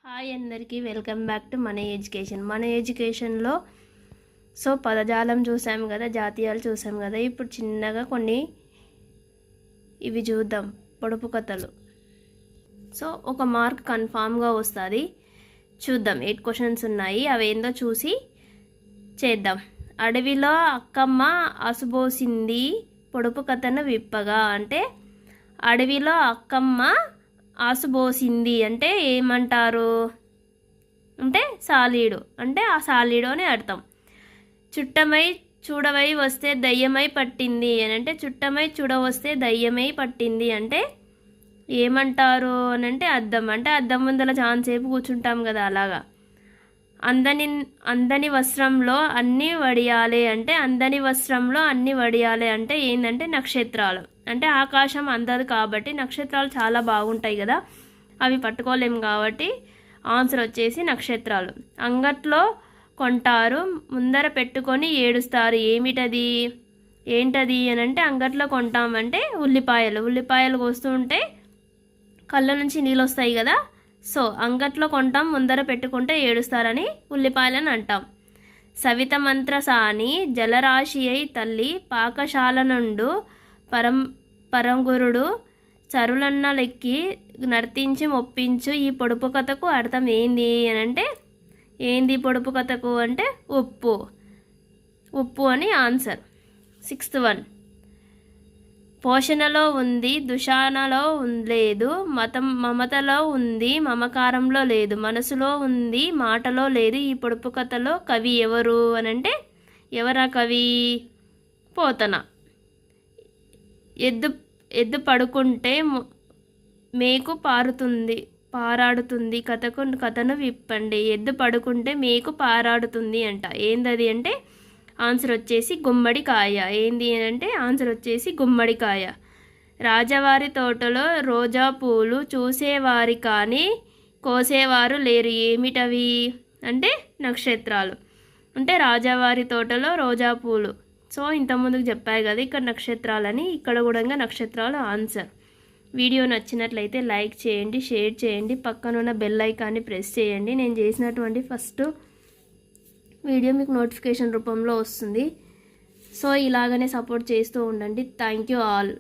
Hi అందరికీ welcome back to మన education. మన ఎడ్యుకేషన్లో పదజాలం చూసాము కదా, జాతీయాలు చూసాము కదా. ఇప్పుడు చిన్నగా కొన్ని ఇవి చూద్దాం, పొడుపు కథలు. ఒక మార్క్ కన్ఫామ్గా వస్తుంది. చూద్దాం, 8 క్వశ్చన్స్ ఉన్నాయి, అవి ఏందో చూసి చేద్దాం. అడవిలో అక్కమ్మ అసుబోసింది పొడుపు కథను విప్పగా. అంటే అడవిలో అక్కమ్మ ఆసుబోసింది అంటే ఏమంటారు అంటే సాలీడు, అంటే ఆ సాలీడు అని అర్థం. చుట్టమై చూడవై వస్తే దయ్యమై పట్టింది అని అంటే చుట్టమై చూడవస్తే దయ్యమై పట్టింది అంటే ఏమంటారు అని అంటే అద్దం. అంటే అద్దం ముందల చాలాసేపు కూర్చుంటాం కదా, అలాగా. అందని వస్త్రంలో అన్నీ వడియాలే అంటే అందని వస్త్రంలో అన్నీ వడియాలే అంటే ఏంటంటే నక్షత్రాలు. అంటే ఆకాశం అందదు కాబట్టి నక్షత్రాలు చాలా బాగుంటాయి కదా, అవి పట్టుకోలేము కాబట్టి ఆన్సర్ వచ్చేసి నక్షత్రాలు. అంగట్లో కొంటారు, ముందర పెట్టుకొని ఏడుస్తారు, ఏంటది అని అంటే అంగట్లో కొంటామంటే ఉల్లిపాయలు కోస్తూ ఉంటే కళ్ళ నుంచి నీళ్ళు వస్తాయి కదా. అంగట్లో కొంటాం, ముందర పెట్టుకుంటే ఏడుస్తారని ఉల్లిపాయలని అంటాం. సవిత మంత్రసాని జలరాశి అయి తల్లి పాకశాల నుండు పరంగురుడు చరులన్న లెక్కి నర్తించి మొప్పించు. ఈ పొడుపు కథకు అర్థం ఏంది అని అంటే ఏంది పొడుపు కథకు అంటే ఉప్పు అని ఆన్సర్. 6th one, పోషణలో ఉంది దుషాణలో లేదు, మమతలో ఉంది మమకారంలో లేదు, మనసులో ఉంది మాటలో లేదు. ఈ పొడుపు కథలో కవి ఎవరు అని అంటే ఎవరా కవి? పోతన. ఎద్దు పడుకుంటే మేకు పారాడుతుంది కథను విప్పండి. ఎద్దు పడుకుంటే మేకు పారాడుతుంది అంట. ఏందది అంటే ఆన్సర్ వచ్చేసి గుమ్మడికాయ. ఏంది అంటే ఆన్సర్ వచ్చేసి గుమ్మడికాయ. రాజవారి తోటలో రోజా పూలు చూసేవారి కానీ కోసేవారు లేరు, ఏమిటవి అంటే నక్షత్రాలు. అంటే రాజావారి తోటలో రోజా పూలు. ఇంతకుముందుకు చెప్పాయి కదా ఇక్కడ నక్షత్రాలని, ఇక్కడ కూడా నక్షత్రాలు ఆన్సర్. వీడియో నచ్చినట్లయితే లైక్ చేయండి, షేర్ చేయండి, పక్కనున్న బెల్ ఐకాన్ని ప్రెస్ చేయండి. నేను చేసినటువంటి ఫస్ట్ వీడియో మీకు నోటిఫికేషన్ రూపంలో వస్తుంది. ఇలాగనే సపోర్ట్ చేస్తూ ఉండండి. Thank you all.